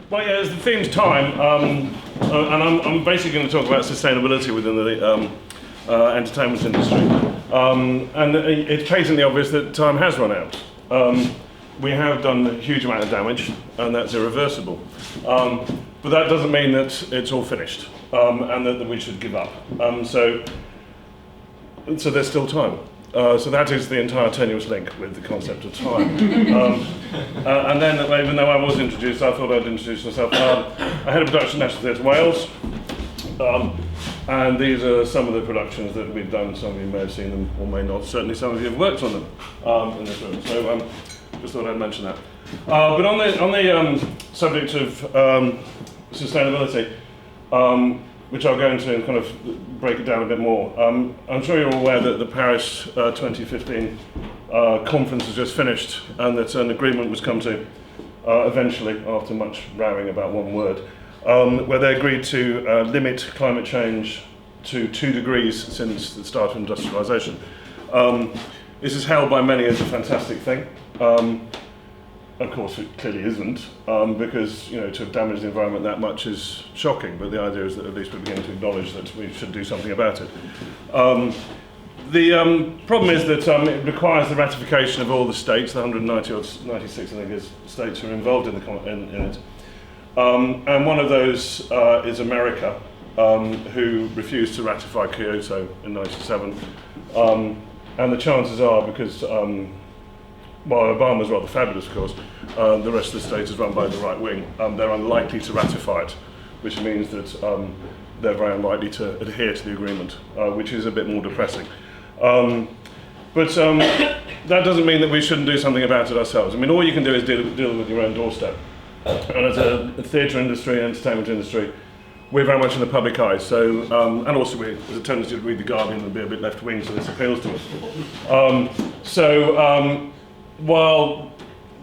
Well, yeah, as the theme's time, and I'm basically going to talk about sustainability within the entertainment industry. And it's patently obvious that time has run out. We have done a huge amount of damage, and that's irreversible. But that doesn't mean that it's all finished, and that we should give up. So there's still time. So that is the entire tenuous link with the concept of time. And then, even though I was introduced, I thought I'd introduce myself. I head of production at National Theatre Wales, and these are some of the productions that we've done. Some of you may have seen them, or may not. Certainly some of you have worked on them in this room. So just thought I'd mention that. But on the subject of sustainability, which I'll go into and kind of break it down a bit more. I'm sure you're aware that the Paris 2015 conference has just finished, and that an agreement was come to eventually, after much rowing about one word, where they agreed to limit climate change to 2 degrees since the start of industrialisation. This is hailed by many as a fantastic thing. Of course, it clearly isn't, because to have damaged the environment that much is shocking. But the idea is that at least we're beginning to acknowledge that we should do something about it. The problem is that it requires the ratification of all the states, the 190 or 96, I think, is states who are involved in it. And one of those is America, who refused to ratify Kyoto in '97. And the chances are, because while Obama's rather fabulous, of course, the rest of the state is run by the right wing. They're unlikely to ratify it, which means that they're very unlikely to adhere to the agreement, which is a bit more depressing. But that doesn't mean that we shouldn't do something about it ourselves. I mean, all you can do is deal with your own doorstep. And as a theatre industry, entertainment industry, we're very much in the public eye. So, and also there's a tendency to read The Guardian and be a bit left-wing, so this appeals to us. While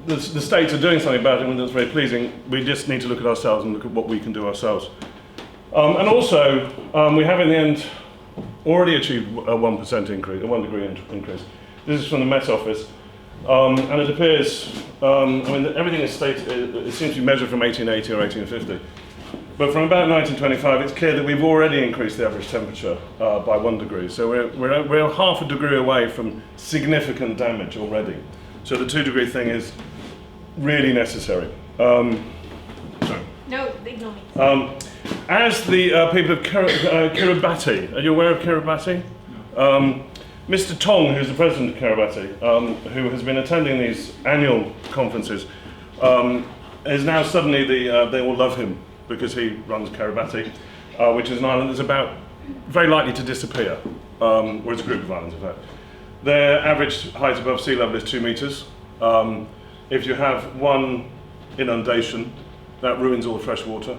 the states are doing something about it, and that's very pleasing, we just need to look at ourselves and look at what we can do ourselves. And also, we have in the end already achieved a 1% increase, a 1 degree increase. This is from the Met Office, and it appears, everything is stated, it seems to be measured from 1880 or 1850. But from about 1925, it's clear that we've already increased the average temperature by 1 degree. So we're half a degree away from significant damage already. So the 2 degree thing is really necessary. Sorry. No, ignore me. As the people of Kiribati, are you aware of Kiribati? Mr. Tong, who's the president of Kiribati, who has been attending these annual conferences, is now suddenly they all love him because he runs Kiribati, which is an island that's very likely to disappear, or it's a group of islands in fact. Their average height above sea level is 2 meters. If you have one inundation, that ruins all the fresh water,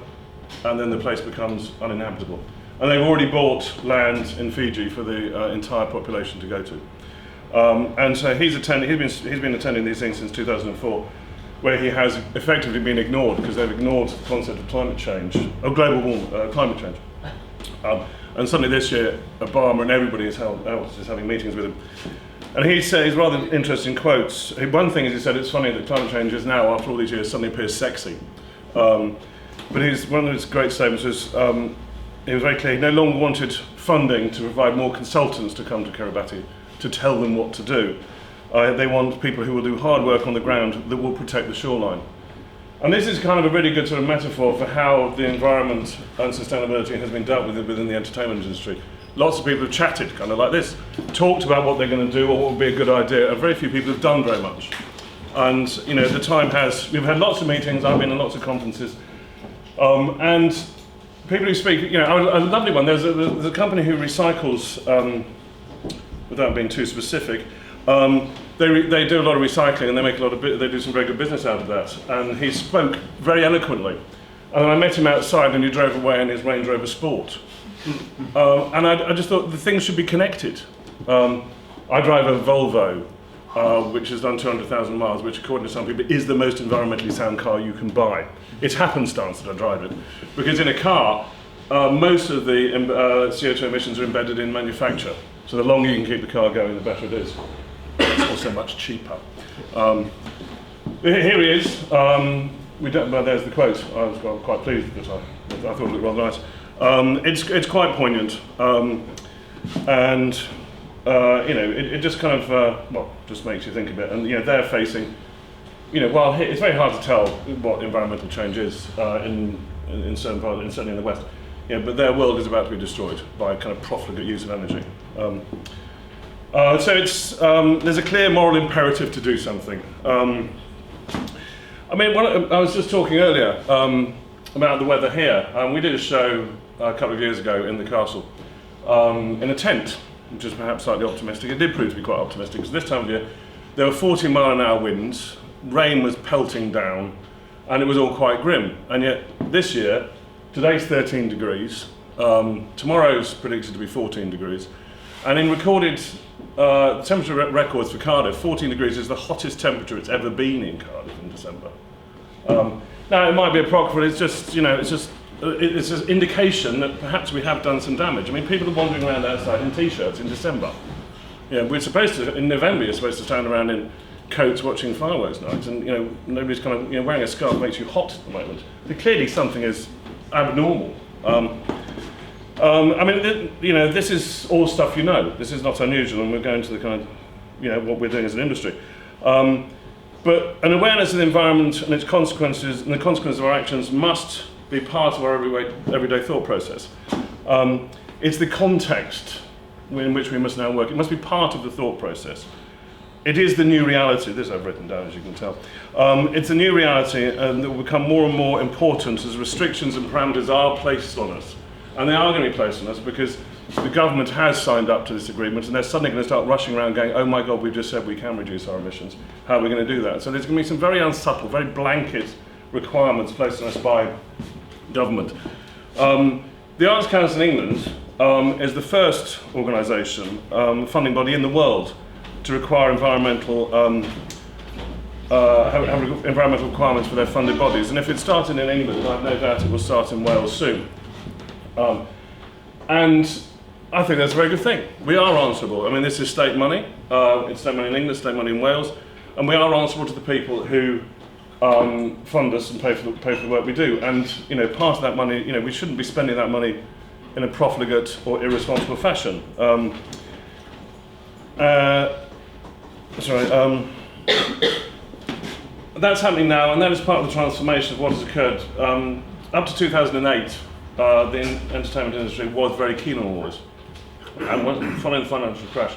and then the place becomes uninhabitable. And they've already bought land in Fiji for the entire population to go to. And so he's been attending these things since 2004, where he has effectively been ignored because they've ignored the concept of climate change, or global warming, climate change. And suddenly this year, Obama and everybody else is having meetings with him. And he says rather interesting quotes. One thing is he said it's funny that climate change is now, after all these years, suddenly appears sexy. But one of his great statements was, he was very clear, he no longer wanted funding to provide more consultants to come to Kiribati to tell them what to do. They want people who will do hard work on the ground that will protect the shoreline. And this is kind of a really good sort of metaphor for how the environment and sustainability has been dealt with within the entertainment industry. Lots of people have chatted, kind of like this, talked about what they're going to do or what would be a good idea, and very few people have done very much. And the time we've had lots of meetings, I've been in lots of conferences, and people who speak, a lovely one, there's a company who recycles, without being too specific, they do a lot of recycling, and they do some very good business out of that. And he spoke very eloquently. And I met him outside, and he drove away in his Range Rover Sport. And I just thought the things should be connected. I drive a Volvo, which has done 200,000 miles, which according to some people is the most environmentally sound car you can buy. It's happenstance that I drive it, because in a car, most of the CO2 emissions are embedded in manufacture. So the longer you can keep the car going, the better it is. It's also much cheaper. Here he is. Well, there's the quote. I was quite pleased that I thought it looked rather nice. It's quite poignant, and it just kind of just makes you think a bit. And they're facing, while it's very hard to tell what environmental change is in certain parts, and certainly in the West. But their world is about to be destroyed by kind of profligate use of energy. So there's a clear moral imperative to do something. I was just talking earlier about the weather here. We did a show a couple of years ago in the castle in a tent, which is perhaps slightly optimistic. It did prove to be quite optimistic, because this time of year there were 40-mile-an-hour winds, rain was pelting down, and it was all quite grim. And yet this year, today's 13 degrees, tomorrow's predicted to be 14 degrees, and in recorded temperature records for Cardiff, 14 degrees is the hottest temperature it's ever been in Cardiff in December. Now, it might be apocryphal, it's just an indication that perhaps we have done some damage. I mean, people are wandering around outside in t-shirts in December. We're supposed to, in November, you're supposed to stand around in coats watching fireworks nights, and nobody's kind of, wearing a scarf makes you hot at the moment. But clearly something is abnormal. This is all stuff this is not unusual, and we're going to the kind of, what we're doing as an industry. But an awareness of the environment and its consequences, and the consequences of our actions must be part of our everyday thought process. It's the context in which we must now work. It must be part of the thought process. It is the new reality. This I've written down, as you can tell. It's a new reality, and that will become more and more important as restrictions and parameters are placed on us. And they are going to be placed on us because the government has signed up to this agreement, and they're suddenly going to start rushing around going, oh my God, we've just said we can reduce our emissions. How are we going to do that? So there's going to be some very unsubtle, very blanket requirements placed on us by government. The Arts Council in England is the first organisation, funding body in the world, to require environmental requirements for their funded bodies. And if it started in England, I have no doubt it will start in Wales soon. And I think that's a very good thing. We are answerable. I mean, this is state money. It's state money in England, state money in Wales, and we are answerable to the people who fund us and pay for the work we do. And part of that money, we shouldn't be spending that money in a profligate or irresponsible fashion. That's happening now, and that is part of the transformation of what has occurred. Up to 2008, the entertainment industry was very keen on wars, and following the financial crash,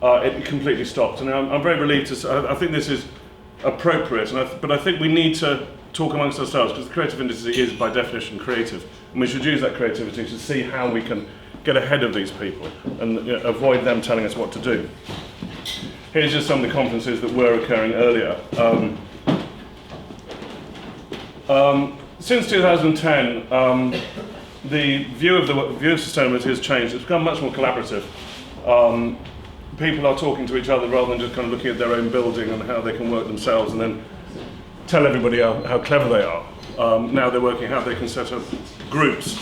it completely stopped. And I'm very relieved to say, I think this is appropriate, but I think we need to talk amongst ourselves, because the creative industry is by definition creative, and we should use that creativity to see how we can get ahead of these people and avoid them telling us what to do. Here's just some of the conferences that were occurring earlier. Since 2010, the view of sustainability has changed. It's become much more collaborative. People are talking to each other rather than just kind of looking at their own building and how they can work themselves and then tell everybody how clever they are. Now they're working how they can set up groups.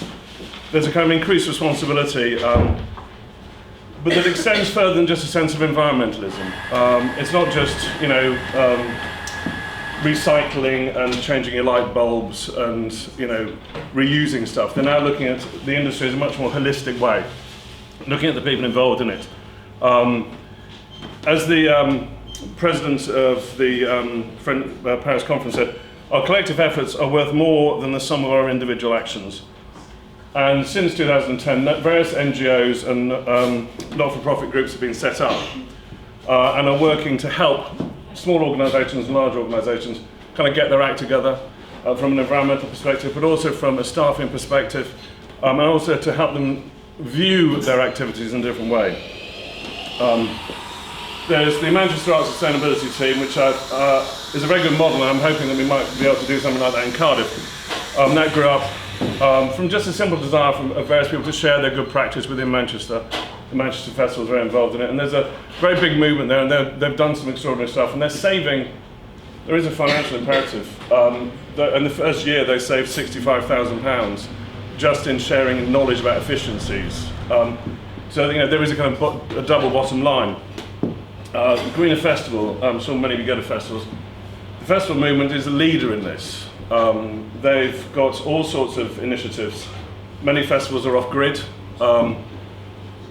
There's a kind of increased responsibility, but that extends further than just a sense of environmentalism. It's not just, recycling and changing your light bulbs and, reusing stuff. They're now looking at the industry as a much more holistic way, looking at the people involved in it. As the president of the Paris conference said, our collective efforts are worth more than the sum of our individual actions. And since 2010, various NGOs and not-for-profit groups have been set up and are working to help small organisations and large organisations kind of get their act together from an environmental perspective, but also from a staffing perspective, and also to help them view their activities in a different way. There's the Manchester Arts Sustainability Team, which is a very good model, and I'm hoping that we might be able to do something like that in Cardiff. That grew up from just a simple desire of various people to share their good practice within Manchester. The Manchester Festival is very involved in it, and there's a very big movement there, and they've done some extraordinary stuff, and they're saving. There is a financial imperative. In the first year, they saved £65,000 just in sharing knowledge about efficiencies. So there is a kind of a double bottom line. The Greener Festival, I'm sure many of you go to festivals. The festival movement is a leader in this. They've got all sorts of initiatives. Many festivals are off-grid. There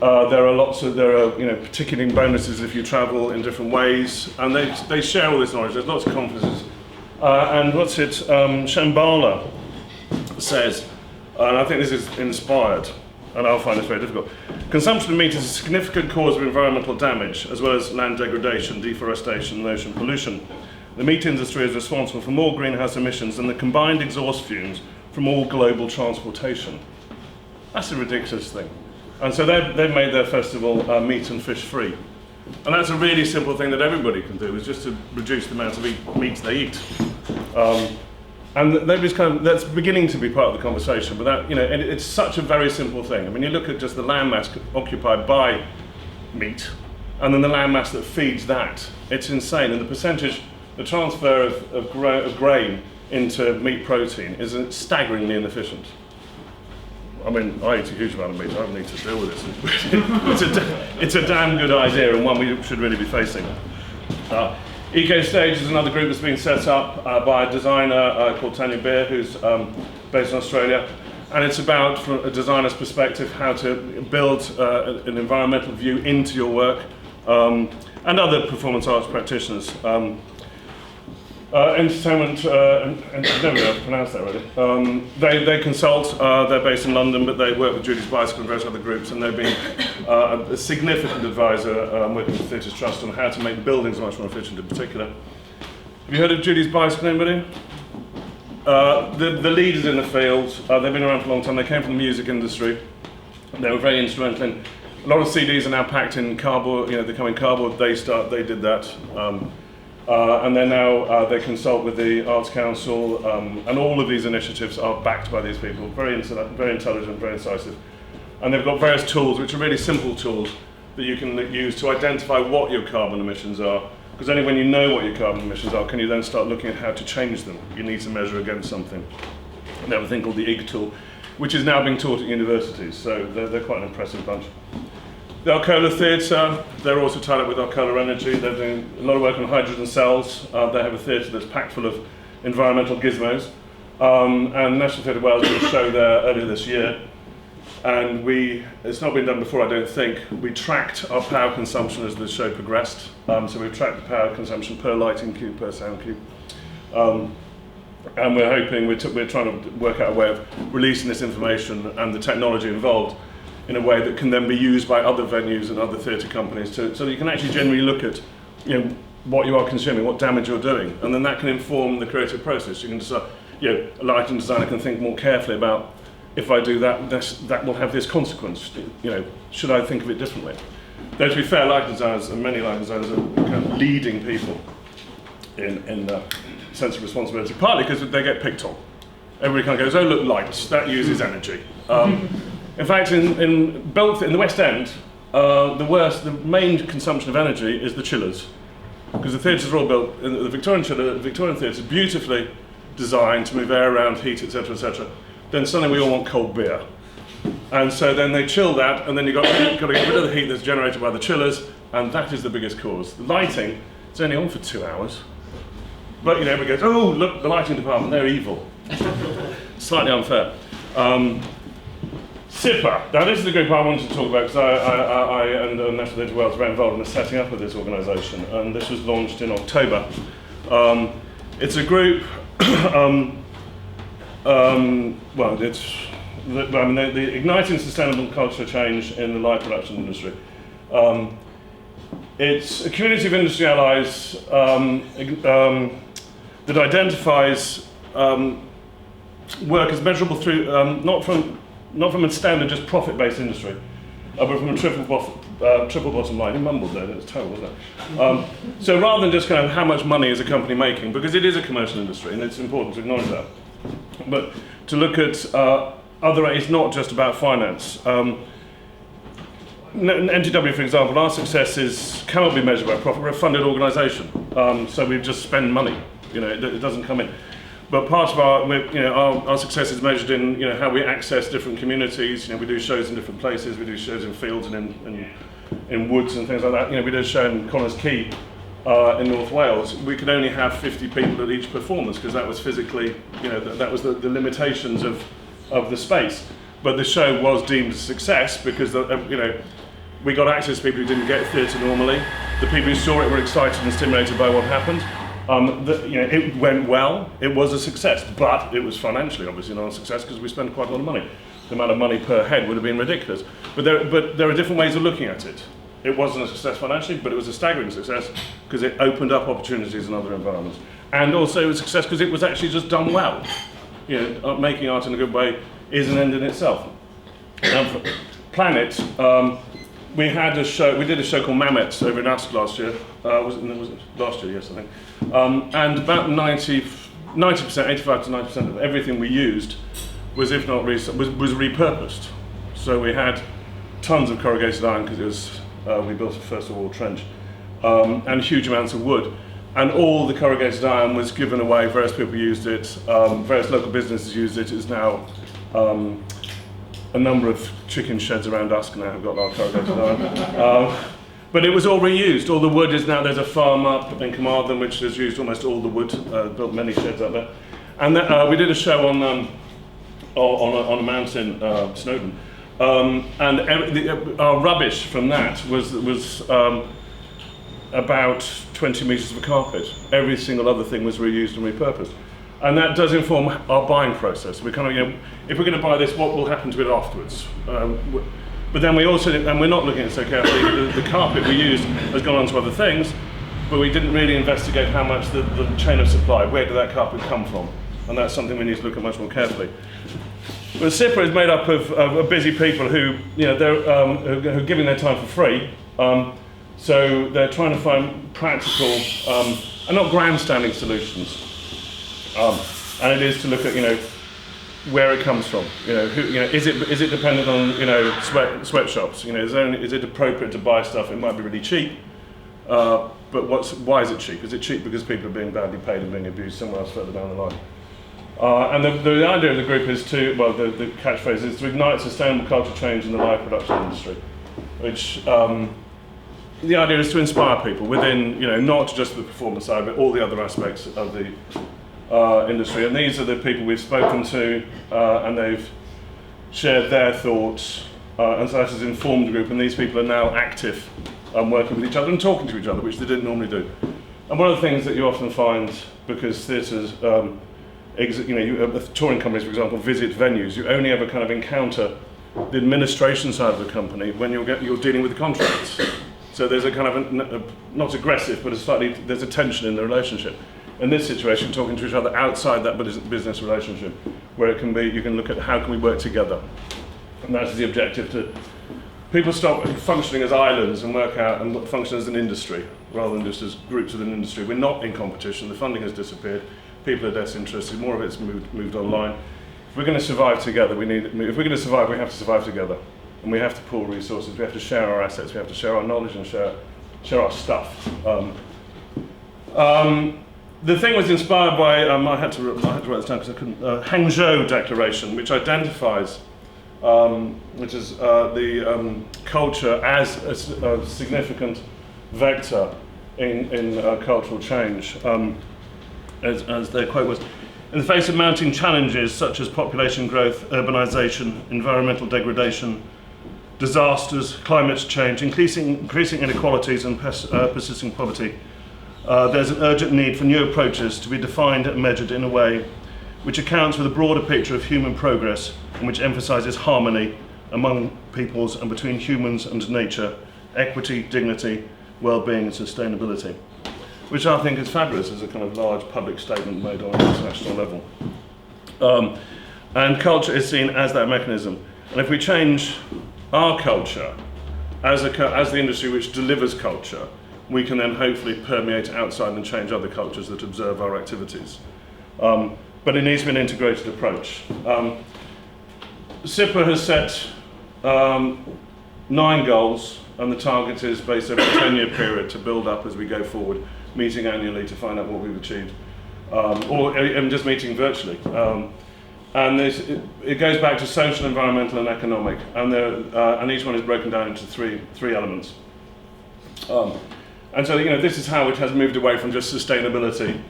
are ticketing bonuses if you travel in different ways, and they share all this knowledge. There's lots of conferences. And Shambhala says, and I think this is inspired, and I'll find this very difficult. Consumption of meat is a significant cause of environmental damage, as well as land degradation, deforestation, and ocean pollution. The meat industry is responsible for more greenhouse emissions than the combined exhaust fumes from all global transportation. That's a ridiculous thing. And so they've made their festival meat and fish free. And that's a really simple thing that everybody can do, is just to reduce the amount of meat they eat. And that's beginning to be part of the conversation, but it's such a very simple thing. I mean, you look at just the land mass occupied by meat, and then the land mass that feeds that. It's insane, and the transfer of grain into meat protein is staggeringly inefficient. I mean, I eat a huge amount of meat. I don't need to deal with this. It's a damn good idea, and one we should really be facing. EcoStage is another group that's been set up by a designer called Tanya Beer, who's based in Australia. And it's about, from a designer's perspective, how to build an environmental view into your work, and other performance arts practitioners. Entertainment, I never know how to pronounce that really. They consult, they're based in London, but they work with Judy's Bicycle and various other groups, and they've been a significant advisor working with Theatres Trust on how to make buildings much more efficient in particular. Have you heard of Judy's Bicycle, anybody? The leaders in the field, they've been around for a long time. They came from the music industry. They were very instrumental in, a lot of CDs are now packed in cardboard, they come in cardboard, they did that. And then now they consult with the Arts Council, and all of these initiatives are backed by these people, very intelligent, very incisive. And they've got various tools, which are really simple tools, that you can use to identify what your carbon emissions are. Because only when you know what your carbon emissions are can you then start looking at how to change them. You need to measure against something. And they have a thing called the IG tool, which is now being taught at universities, so they're quite an impressive bunch. The Arcola Theatre, they're also tied up with Arcola Energy. They're doing a lot of work on hydrogen cells. They have a theatre that's packed full of environmental gizmos. And National Theatre Wales did a show there earlier this year. And it's not been done before, I don't think. We tracked our power consumption as the show progressed. So we've tracked the power consumption per lighting cube, per sound cube. And we're hoping, we're trying to work out a way of releasing this information and the technology involved in a way that can then be used by other venues and other theatre companies so that you can actually generally look at what you are consuming, what damage you're doing, and then that can inform the creative process. You can decide, a lighting designer can think more carefully about, if I do that, that will have this consequence. Should I think of it differently? Though to be fair, lighting designers, and many lighting designers are kind of leading people in sense of responsibility, partly because they get picked on. Everybody kind of goes, oh look, lights, that uses energy. In fact, in the West End, the main consumption of energy is the chillers. Because the theatres are all built, the Victorian theatre is beautifully designed to move air around, heat, etc., etc. Then suddenly we all want cold beer. And so then they chill that, and then you've got to get rid of the heat that's generated by the chillers, and that is the biggest cause. The lighting, it's only on for 2 hours. But everybody goes, oh, look, the lighting department, they're evil. Slightly unfair. SIPA. Now this is the group I wanted to talk about because I and National Theatre Wales are very involved in the setting up of this organisation, and this was launched in October. It's a group, the Igniting Sustainable Culture Change in the Light Production Industry. It's a community of industry allies that identifies work as measurable through, not from a standard just profit-based industry, but from a triple triple bottom line. He mumbled there, that was terrible, wasn't it? So rather than just kind of how much money is a company making, because it is a commercial industry and it's important to acknowledge that, but to look at other, it's not just about finance. NTW, for example, our successes cannot be measured by profit. We're a funded organisation, so we just spend money. It doesn't come in. But part of our success is measured in how we access different communities. We do shows in different places. We do shows in fields and in woods and things like that. We did a show in Connors Quay in North Wales. We could only have 50 people at each performance because that was physically, that was the limitations of the space. But the show was deemed a success because we got access to people who didn't get theatre normally. The people who saw it were excited and stimulated by what happened. It went well. It was a success, but it was financially obviously not a success because we spent quite a lot of money. The amount of money per head would have been ridiculous. But there are different ways of looking at it. It wasn't a success financially, but it was a staggering success because it opened up opportunities in other environments. And also it was a success because it was actually just done well. Making art in a good way is an end in itself. Planet. We did a show called Mammoths over in Usk last year. Was it last year? Yes, I think. And about 85 to 90% of everything we used was, if not was repurposed. So we had tons of corrugated iron because we built a First World War trench, and huge amounts of wood. And all the corrugated iron was given away. Various people used it. Various local businesses used it. It's now a number of chicken sheds around Usk now have got our corrugated iron. But it was all reused. All the wood is now, there's a farm up in Carmarthen which has used almost all the wood, built many sheds up there. And we did a show on a mountain, Snowdon. And our rubbish from that was about 20 metres of a carpet. Every single other thing was reused and repurposed. And that does inform our buying process. We kind of, if we're going to buy this, what will happen to it afterwards? But then we also, and we're not looking at it so carefully, the carpet we used has gone on to other things, but we didn't really investigate how much the chain of supply, where did that carpet come from? And that's something we need to look at much more carefully. But CIPRA is made up of busy people who, who are giving their time for free. So they're trying to find practical and not grandstanding solutions. And it is to look at, where it comes from. Is it dependent on, sweatshops? Is it appropriate to buy stuff? It might be really cheap, but why is it cheap? Is it cheap because people are being badly paid and being abused somewhere else further down the line? And the idea of the group is the catchphrase is to ignite sustainable cultural change in the live production industry, which the idea is to inspire people within, not just the performance side, but all the other aspects of the industry. And these are the people we've spoken to, and they've shared their thoughts, and so that has informed the group, and these people are now active, working with each other and talking to each other, which they didn't normally do. And one of the things that you often find, because theatres, touring companies, for example, visit venues, you only ever kind of encounter the administration side of the company when you're dealing with the contracts. So there's a kind of, not aggressive, but there's a tension in the relationship. In this situation, talking to each other outside that business relationship, where it can be, you can look at how can we work together. And that is the objective, to people stop functioning as islands and work out and function as an industry, rather than just as groups within an industry. We're not in competition, the funding has disappeared, people are disinterested, more of it's moved online. If we're going to survive together, we have to survive together. And we have to pool resources, we have to share our assets, we have to share our knowledge and share our stuff. The thing was inspired by, I had to write this down because I couldn't, Hangzhou Declaration, which identifies, which is the culture as a significant vector in cultural change, as their quote was. In the face of mounting challenges such as population growth, urbanization, environmental degradation, disasters, climate change, increasing inequalities and persisting poverty, there's an urgent need for new approaches to be defined and measured in a way which accounts for the broader picture of human progress and which emphasises harmony among peoples and between humans and nature, equity, dignity, well-being and sustainability. Which I think is fabulous as a kind of large public statement made on an international level. And culture is seen as that mechanism. And if we change our culture as the industry which delivers culture, we can then hopefully permeate outside and change other cultures that observe our activities. But it needs to be an integrated approach. SIPA has set 9 goals, and the target is based over a 10-year period to build up as we go forward, meeting annually to find out what we've achieved, or even just meeting virtually. And it goes back to social, environmental, and economic, and each one is broken down into three elements. And so, this is how it has moved away from just sustainability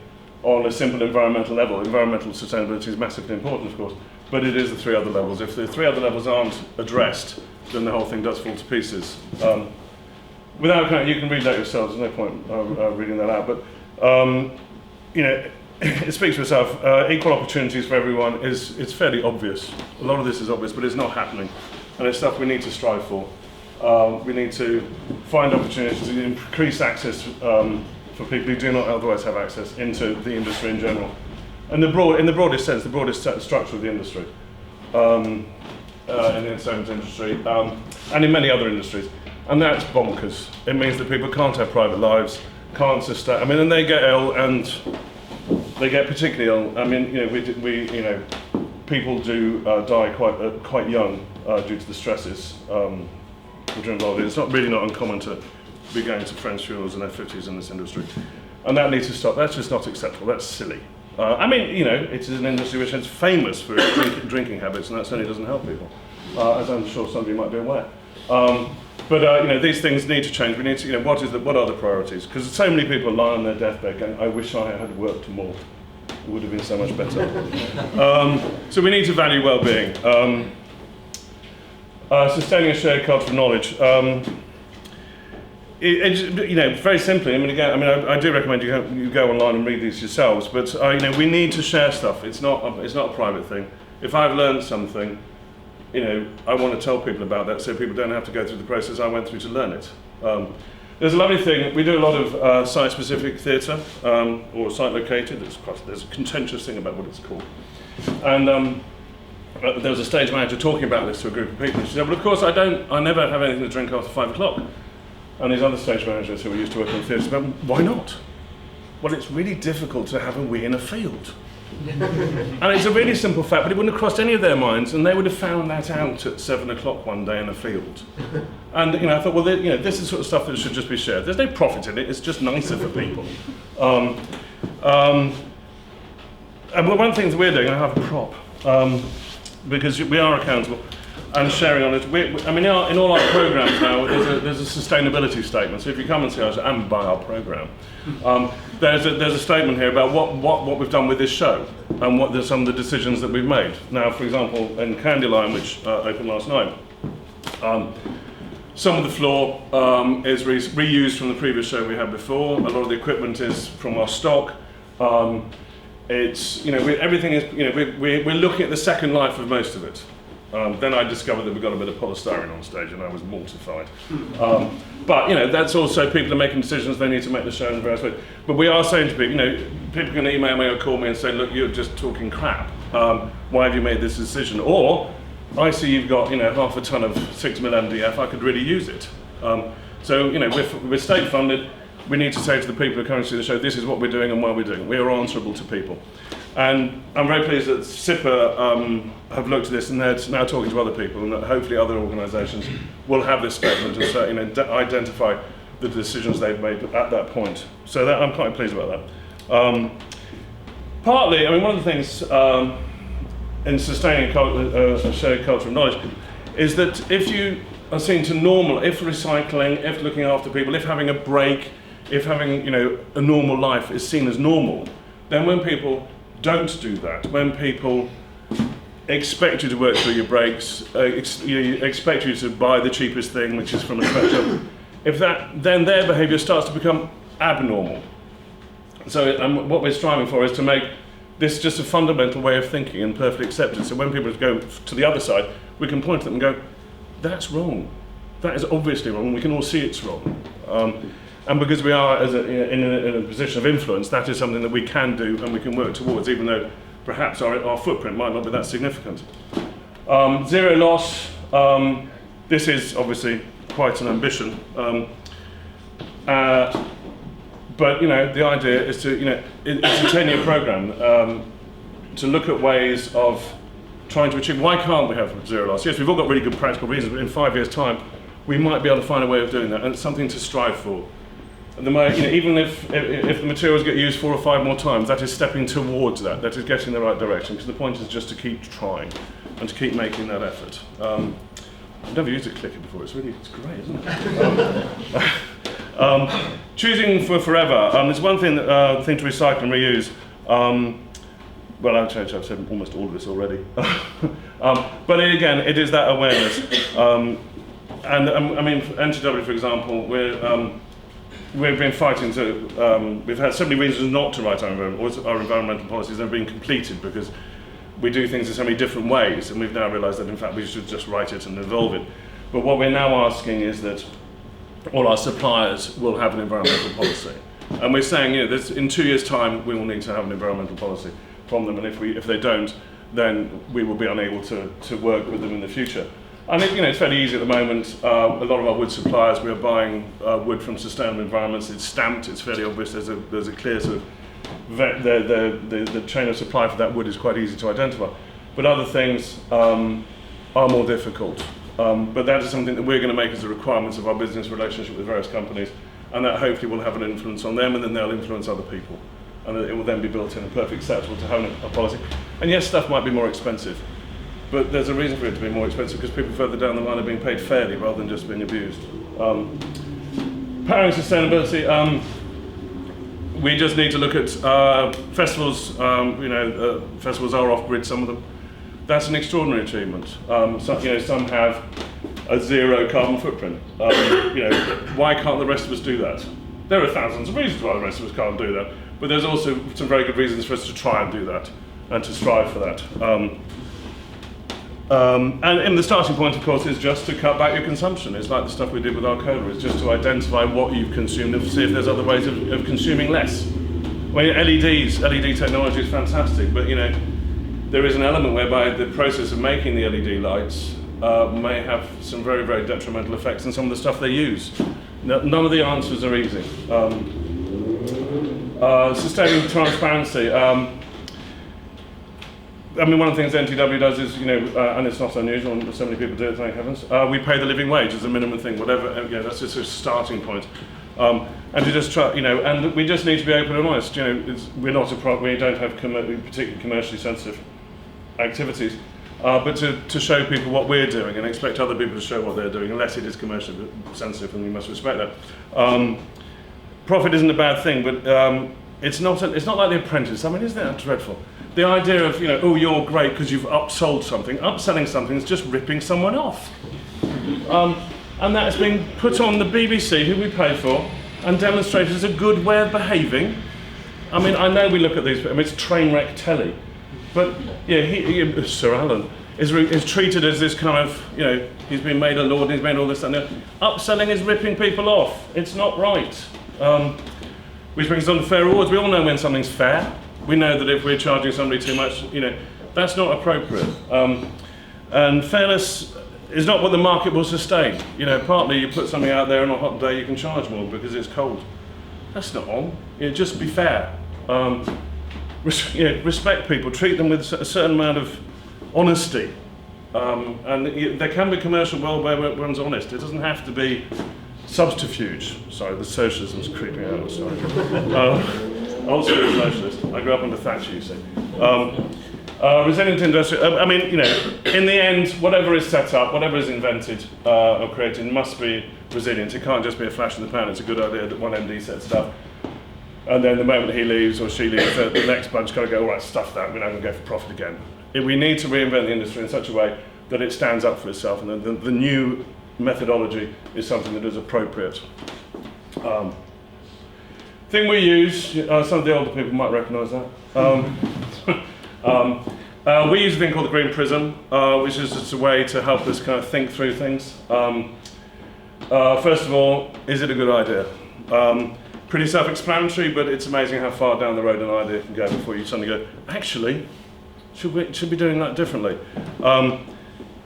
on a simple environmental level. Environmental sustainability is massively important, of course, but it is the 3 other levels. If the 3 other levels aren't addressed, then the whole thing does fall to pieces. You can read that yourselves, there's no point reading that out, but it speaks for itself. Equal opportunities for everyone it's fairly obvious. A lot of this is obvious, but it's not happening, and it's stuff we need to strive for. We need to find opportunities to increase access for people who do not otherwise have access into the industry in general. And in the broadest sense, the broadest structure of the industry, in the entertainment industry, and in many other industries. And that's bonkers. It means that people can't have private lives, can't sustain, and they get ill, and they get particularly ill. People do die quite young due to the stresses which are involved in it. It's really not uncommon to be going to friends' funerals in their 50s in this industry. And that needs to stop. That's just not acceptable. That's silly. It is an industry which is famous for its drinking habits, and that certainly doesn't help people, as I'm sure some of you might be aware. But these things need to change. We need to, what are the priorities? Because so many people lie on their deathbed going, I wish I had worked more. It would have been so much better. So we need to value well-being. Sustaining a shared culture of knowledge. Very simply, I do recommend you go online and read these yourselves, but we need to share stuff. It's not a private thing. If I've learned something, I want to tell people about that so people don't have to go through the process I went through to learn it. There's a lovely thing, we do a lot of site-specific theatre, or site-located. There's a contentious thing about what it's called. And there was a stage manager talking about this to a group of people. She said, well, of course, I never have anything to drink after 5 o'clock. And these other stage managers who were used to working in theatre said, why not? Well, it's really difficult to have a wee in a field. And it's a really simple fact, but it wouldn't have crossed any of their minds, and they would have found that out at 7 o'clock one day in a field. And I thought, well, this is the sort of stuff that should just be shared. There's no profit in it, it's just nicer for people. And one of the things we're doing, I have a prop, because we are accountable and sharing on it. In all our programs now, there's a sustainability statement. So if you come and see us and buy our program, there's a statement here about what we've done with this show and what some of the decisions that we've made. Now, for example, in Candyline, which opened last night, some of the floor is reused from the previous show we had before. A lot of the equipment is from our stock. Everything is, we're looking at the second life of most of it. Then I discovered that we got a bit of polystyrene on stage, and I was mortified. But that's also people are making decisions. They need to make the show in various ways. But we are saying to people, people can email me or call me and say, look, you're just talking crap. Why have you made this decision? Or I see you've got half a ton of 6 mil MDF. I could really use it. We're state funded. We need to say to the people who come to see the show, this is what we're doing and why we're doing it. We are answerable to people. And I'm very pleased that SIPA have looked at this, and they're now talking to other people, and that hopefully other organisations will have this statement and identify the decisions they've made at that point. So I'm quite pleased about that. Partly, one of the things in sustaining a shared culture of knowledge is that if you are seen to normal, if recycling, if looking after people, if having a break, if having a normal life is seen as normal, then when people don't do that, when people expect you to work through your breaks, expect you to buy the cheapest thing, which is from a sweatshop, then their behaviour starts to become abnormal. So what we're striving for is to make this just a fundamental way of thinking and perfectly accepted. So when people go to the other side, we can point at them and go, that's wrong. That is obviously wrong. We can all see it's wrong. And because we are in a position of influence, that is something that we can do and we can work towards, even though perhaps our footprint might not be that significant. Zero loss, this is obviously quite an ambition. But the idea is to, it's a 10-year program to look at ways of trying to achieve. Why can't we have zero loss? Yes, we've all got really good practical reasons, but in 5 years' time, we might be able to find a way of doing that, and it's something to strive for. And even if the materials get used 4 or 5 more times, that is stepping towards that. That is getting in the right direction. Because the point is just to keep trying and to keep making that effort. I've never used a clicker before. It's great, isn't it? Choosing for forever. There's one thing to recycle and reuse. Well, I've said almost all of this already. But again, it is that awareness. And I mean, for NTW, for example, we've been fighting to. We've had so many reasons not to write our environmental policies. They've been completed because we do things in so many different ways, and we've now realised that in fact we should just write it and evolve it. But what we're now asking is that all our suppliers will have an environmental policy, and we're saying, in 2 years' time we will need to have an environmental policy from them, and if they don't, then we will be unable to work with them in the future. And it's fairly easy at the moment. A lot of our wood suppliers, we are buying wood from sustainable environments. It's stamped. It's fairly obvious. There's a clear sort of the chain of supply for that wood is quite easy to identify. But other things are more difficult. But that is something that we're going to make as a requirement of our business relationship with various companies, and that hopefully will have an influence on them, and then they'll influence other people, and it will then be built in a perfect acceptable to having a policy. And yes, stuff might be more expensive. But there's a reason for it to be more expensive because people further down the line are being paid fairly rather than just being abused. Powering sustainability, we just need to look at festivals. Festivals are off-grid, some of them. That's an extraordinary achievement. Some have a zero carbon footprint. Why can't the rest of us do that? There are thousands of reasons why the rest of us can't do that, but there's also some very good reasons for us to try and do that and to strive for that. And the starting point, of course, is just to cut back your consumption. It's like the stuff we did with our cola. It's just to identify what you've consumed and see if there's other ways of consuming less. LED technology is fantastic, but there is an element whereby the process of making the LED lights may have some very, very detrimental effects on some of the stuff they use. None of the answers are easy. Sustaining transparency. One of the things NTW does is, and it's not unusual, and so many people do it, thank heavens, we pay the living wage as a minimum thing, whatever, that's just a starting point. And to just try, and we just need to be open and honest. We don't have particularly commercially sensitive activities, but to show people what we're doing and expect other people to show what they're doing, unless it is commercially sensitive, and we must respect that. Profit isn't a bad thing, but it's not like The Apprentice. Isn't that dreadful? The idea of, you're great because you've upsold something. Upselling something is just ripping someone off. And that has been put on the BBC, who we pay for, and demonstrated as a good way of behaving. I know we look at these, it's train wreck telly. But, Sir Alan is treated as this kind of, he's been made a lord, he's made all this and that. Upselling is ripping people off. It's not right. Which brings us on to fair rewards. We all know when something's fair. We know that if we're charging somebody too much, that's not appropriate. And fairness is not what the market will sustain. Partly you put something out there on a hot day, you can charge more because it's cold. That's not on. Just be fair. Respect people, treat them with a certain amount of honesty. And there can be a commercial world where one's honest. It doesn't have to be subterfuge. Sorry, the socialism's creeping out, I'm sorry. Old school socialist. I grew up under Thatcher, you see. Resilient industry. In the end, whatever is set up, whatever is invented or created must be resilient. It can't just be a flash in the pan. It's a good idea that one MD sets it up, and then the moment he leaves or she leaves, the next bunch got to go, all right, stuff that, we're not going to go for profit again. We need to reinvent the industry in such a way that it stands up for itself, and the new methodology is something that is appropriate. Thing we use, some of the older people might recognise that. We use a thing called the green prism, which is just a way to help us kind of think through things. First of all, is it a good idea? Pretty self-explanatory, but it's amazing how far down the road an idea can go before you suddenly go, actually, should we be doing that differently? What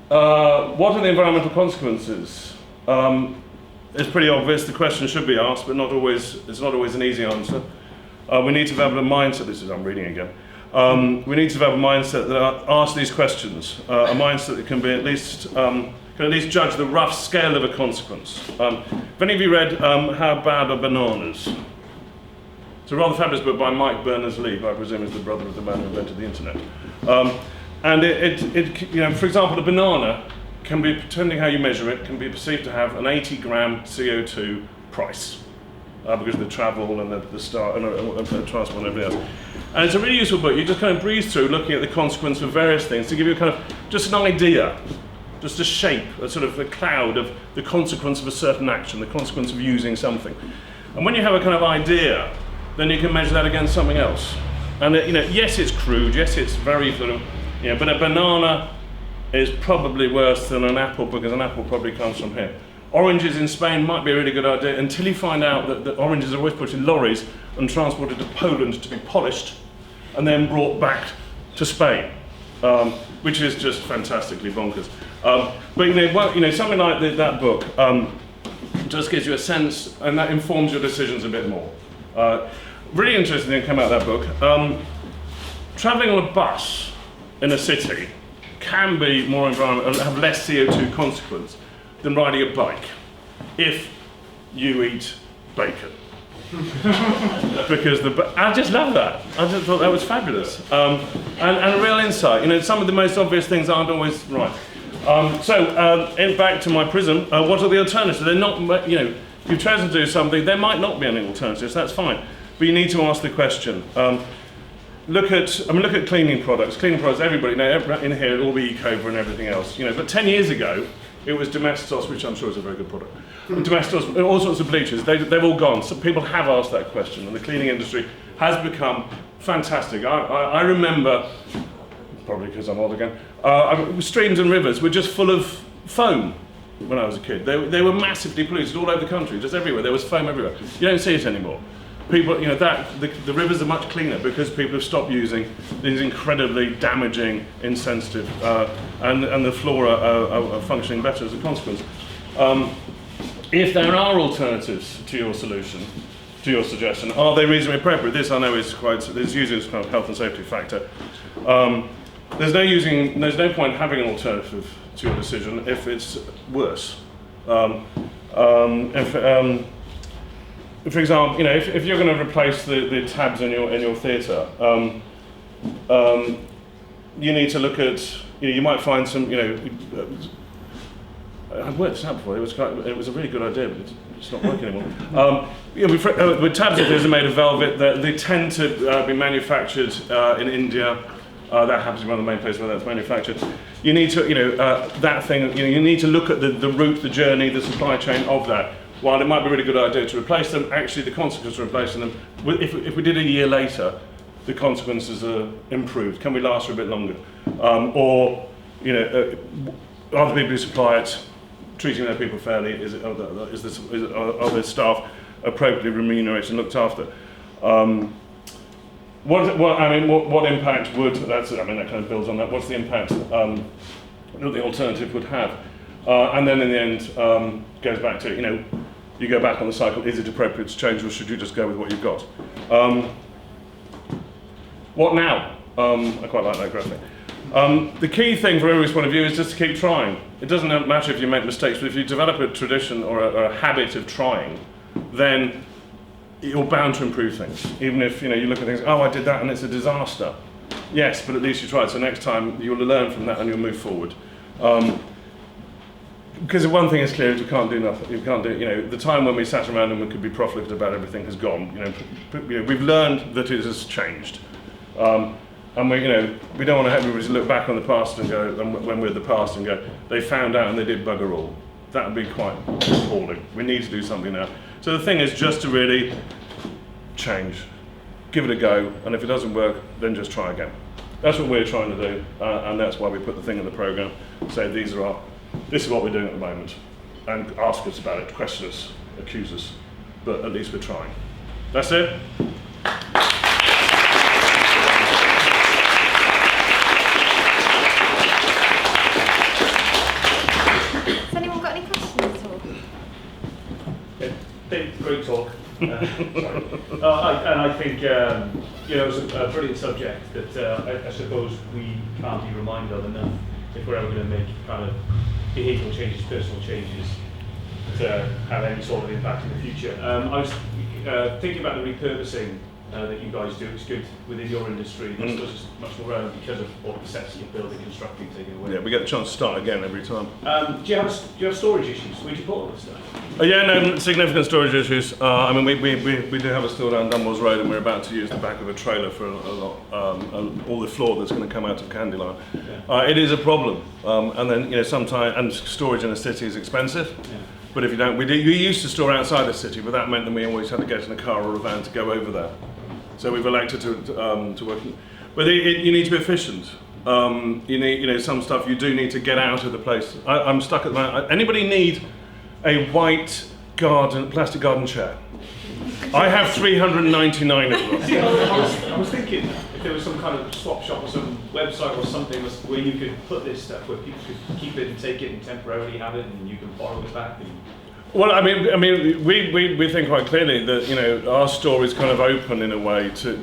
are the environmental consequences? It's pretty obvious. The question should be asked, but it's not always an easy answer. We need to develop a mindset. I'm reading again. We need to develop a mindset that asks these questions. A mindset that can be at least judge the rough scale of a consequence. Have any of you read How Bad Are Bananas? It's a rather fabulous book by Mike Berners-Lee, who I presume is the brother of the man who invented the internet. And for example, a banana can be, depending how you measure it, can be perceived to have an 80-gram CO2 price because of the travel and the start and the transport and everything else. And it's a really useful book. You just kind of breeze through looking at the consequence of various things to give you kind of just an idea, just a shape, a sort of a cloud of the consequence of a certain action, the consequence of using something. And when you have a kind of idea, then you can measure that against something else. And yes, it's crude, yes, it's very sort of, but a banana is probably worse than an apple because an apple probably comes from here. Oranges in Spain might be a really good idea until you find out that oranges are always put in lorries and transported to Poland to be polished and then brought back to Spain, which is just fantastically bonkers. But something like that book just gives you a sense, and that informs your decisions a bit more. Really interesting thing came out of that book. Travelling on a bus in a city can be more environmental, have less CO2 consequence than riding a bike if you eat bacon. Because I just love that. I just thought that was fabulous. And a real insight. Some of the most obvious things aren't always right. Back to my prism, what are the alternatives? They're not, you've chosen to do something, there might not be any alternatives, that's fine. But you need to ask the question. Look at cleaning products. Cleaning products, everybody, in here, it'll all be Ecova and everything else. But 10 years ago, it was Domestos, which I'm sure is a very good product. Domestos, all sorts of bleaches, they've all gone. So people have asked that question, and the cleaning industry has become fantastic. I remember, probably because I'm old again, streams and rivers were just full of foam when I was a kid. They were massively polluted all over the country, just everywhere. There was foam everywhere. You don't see it anymore. People, the rivers are much cleaner because people have stopped using these incredibly damaging, insensitive, and the flora are functioning better as a consequence. If there are alternatives to your solution, to your suggestion, are they reasonably appropriate? This I know is usually a kind of health and safety factor. There's no point having an alternative to your decision if it's worse. For example, if you're going to replace the tabs in your theatre, you need to look at, you might find some, I've worked this out before. It was a really good idea, but it's not working anymore. With tabs, if they're made of velvet, they tend to be manufactured in India. That happens to be one of the main places where that's manufactured. You need to, you need to look at the route, the journey, the supply chain of that. While it might be a really good idea to replace them, actually the consequences of replacing them, if we did a year later, the consequences are improved. Can we last for a bit longer? Are the people who supply it treating their people fairly? Are their staff appropriately remunerated and looked after? What impact would that kind of builds on that? What's the impact that the alternative would have? And then in the end, goes back to you go back on the cycle. Is it appropriate to change, or should you just go with what you've got? What now? I quite like that graphic. The key thing from everybody's point of view is just to keep trying. It doesn't matter if you make mistakes, but if you develop a tradition or a habit of trying, then you're bound to improve things. Even if you look at things, oh, I did that and it's a disaster. Yes, but at least you tried. So next time you'll learn from that and you'll move forward. Because one thing is clear is you can't do nothing. You can't do. The time when we sat around and we could be profligate about everything has gone. We've learned that it has changed. And we don't want to have everybody look back on the past and go, when we're in the past and go, they found out and they did bugger all. That would be quite appalling. We need to do something now. So the thing is just to really change, give it a go, and if it doesn't work, then just try again. That's what we're trying to do, and that's why we put the thing in the program. Say this is what we're doing at the moment, and ask us about it, question us, accuse us, but at least we're trying. That's it. Has anyone got any questions at all? great talk. I think it's a brilliant subject that I suppose we can't be reminded of enough if we're ever going to make kind of behavioural changes, personal changes to have any sort of impact in the future. I was thinking about the repurposing that you guys do. It's good within your industry. It's just much more relevant because of all the sets that you're building, constructing, taking away. Yeah, we get the chance to start again every time. Do you have storage issues? Where do you put all this stuff? Yeah, no, significant storage issues. I mean, we do have a store down Dunmore's Road, and we're about to use the back of a trailer for a lot, all the floor that's going to come out of Candyline. Yeah. It is a problem, and then sometimes, and storage in a city is expensive. Yeah. But if you don't, we used to store outside the city, but that meant that we always had to get in a car or a van to go over there. So we've elected to work. But you need to be efficient. You need, some stuff you do need to get out of the place. I'm stuck at the moment. Anybody need a white plastic garden chair? I have 399 of them. See, I was thinking if there was some kind of swap shop or some website or something where you could put this stuff, where people could keep it and take it and temporarily have it, and you can borrow it back. Well, I mean, we think quite clearly that our store is kind of open in a way to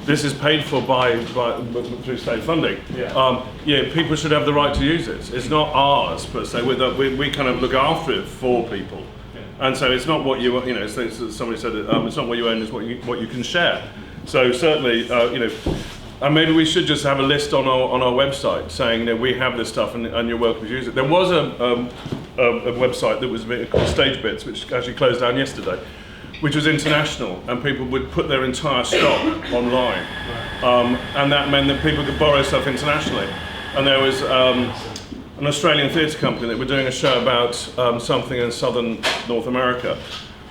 this is paid for by through state funding. Yeah. People should have the right to use it. It's not ours per se. We kind of look after it for people, and so it's not what you somebody said it's not what you own, it's what you can share. So certainly and maybe we should just have a list on our website saying we have this stuff and you're welcome to use it. There was a website that was called Stage Bits, which actually closed down yesterday, which was international, and people would put their entire stock online, and that meant that people could borrow stuff internationally. And there was an Australian theatre company that were doing a show about something in southern North America,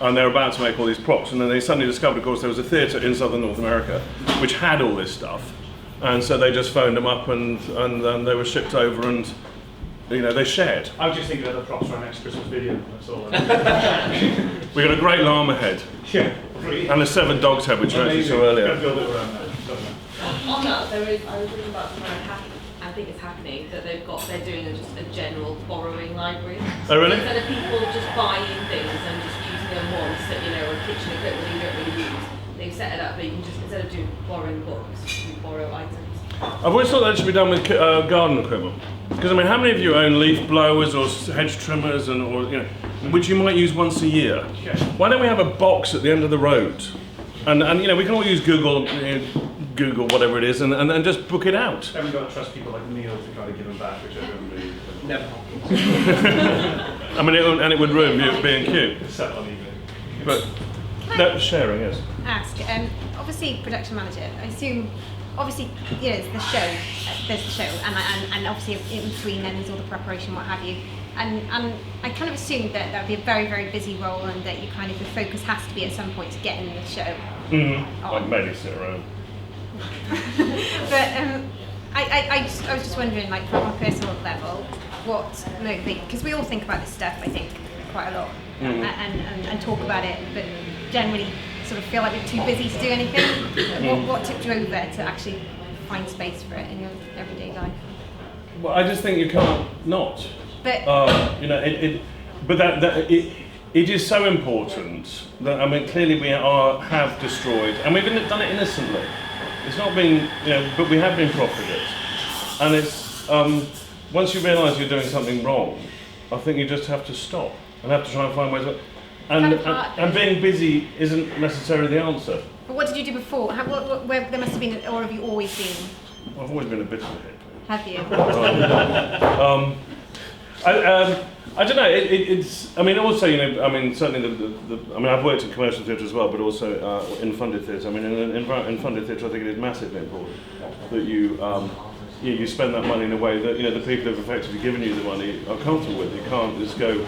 and they were about to make all these props, and then they suddenly discovered, of course, there was a theatre in southern North America which had all this stuff, and so they just phoned them up, and they were shipped over, and they shared. I was just thinking of the props for our next Christmas video, that's all. We got a great llama head. Yeah, brilliant. And a 7 dogs head, which you actually saw earlier. On that, I was reading about something I think it's happening, that they're doing just a general borrowing library. Oh, really? Instead of people just buying things and just using them once, or kitchen equipment you don't really use, they've set it up, but you can just, instead of borrowing books, you borrow items. I've always thought that should be done with garden equipment. Because how many of you own leaf blowers or hedge trimmers which you might use once a year? Why don't we have a box at the end of the road, and we can all use Google whatever it is, and just book it out. Haven't got to trust people like Neil to try to give them back, which I don't really. Never. It would ruin B&Q. Sell on eBay. But no, sharing, yes. Ask, obviously production manager, I assume. Obviously, it's the show. There's the show, and obviously in between then there's all the preparation, what have you. And I kind of assumed that would be a very, very busy role, and that your focus has to be at some point to get in the show. Like maybe sit around. But I was just wondering, from a personal level, what motivates? Because we all think about this stuff, I think, quite a lot, and talk about it, but generally sort of feel like we're too busy to do anything. What tipped you over to actually find space for it in your everyday life? Well, I just think you can't not. But it is so important that clearly we have destroyed, and we've done it innocently. It's not been but we have been profligate, and it's once you realise you're doing something wrong, I think you just have to stop and have to try and find ways of. And being busy isn't necessarily the answer. But what did you do before? Where there must have been, or have you always been? I've always been a bit of a hippie. Have you? I don't know. It's. Also, certainly I've worked in commercial theatre as well, but also in funded theatre. In funded theatre, I think it is massively important that you spend that money in a way that the people who've effectively given you the money are comfortable with. You can't just go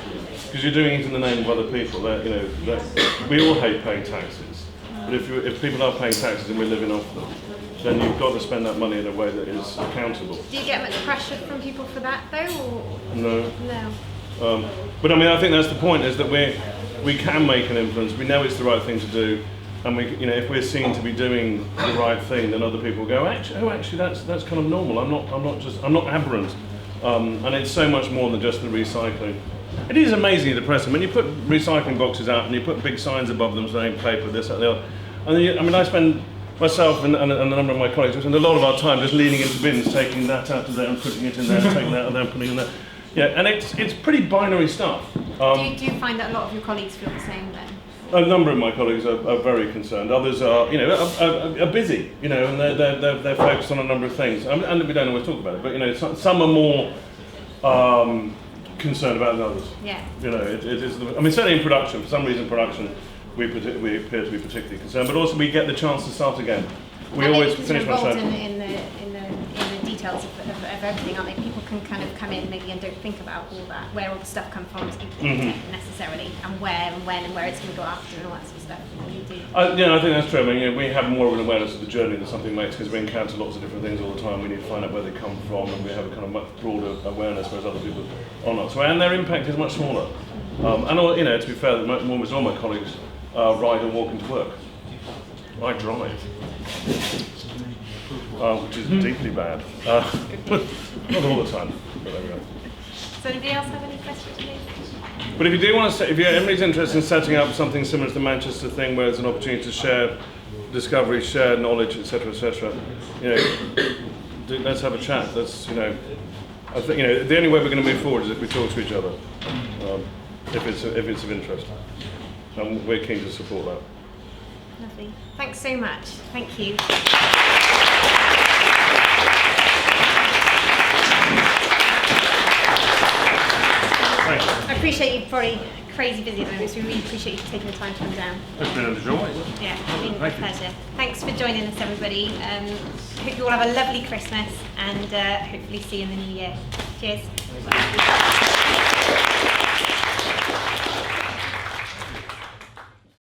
because you're doing it in the name of other people. We all hate paying taxes, but if people are paying taxes and we're living off them, then you've got to spend that money in a way that is accountable. Do you get much pressure from people for that though? Or? No. No. But I think that's the point: is that we can make an influence. We know it's the right thing to do. And if we're seen to be doing the right thing, then other people go, actually, that's kind of normal. I'm not aberrant. And it's so much more than just the recycling. It is amazingly depressing when you put recycling boxes out and you put big signs above them saying paper, this, that, and the other. And then I mean, I spend myself and a number of my colleagues we spend a lot of our time just leaning into bins, taking that out of there and putting it in there, taking that out of there and putting it in there. Yeah, and it's pretty binary stuff. Do you find that a lot of your colleagues feel the same then? A number of my colleagues are very concerned. Others are, you know, are busy, you know, and they're focused on a number of things. And we don't always talk about it, but you know, some are more concerned about it than others. Yeah. You know, it is. I mean, certainly in production, for some reason, production we appear to be particularly concerned, but also we get the chance to start again. We always finish my show. In the details of everything, aren't they? People can kind of come in maybe and don't think about all that, where all the stuff comes from necessarily, and where and when and where it's going to go after and all that sort of stuff. You do. Yeah, I think that's true. I mean, you know, we have more of an awareness of the journey that something makes because we encounter lots of different things all the time. We need to find out where they come from, and we have a kind of much broader awareness, whereas other people are not. So, and their impact is much smaller. And you know, to be fair, almost all my colleagues ride and walk into work. I drive. Which is deeply bad. Not all the time, but there we go. Does anybody else have any questions, please? But if you do want to, if anybody's interested in setting up something similar to the Manchester thing, where there's an opportunity to share discovery, share knowledge, etc., you know, let's have a chat. That's, you know, I think, you know, the only way we're going to move forward is if we talk to each other, if it's of interest, and we're keen to support that. Lovely. Thanks so much. Thank you. Thank you. I appreciate you probably crazy busy at the moment, so we really appreciate you taking the time to come down. It's been a joy. Yeah, it's been a pleasure. Thanks for joining us, everybody. Hope you all have a lovely Christmas and hopefully see you in the new year. Cheers.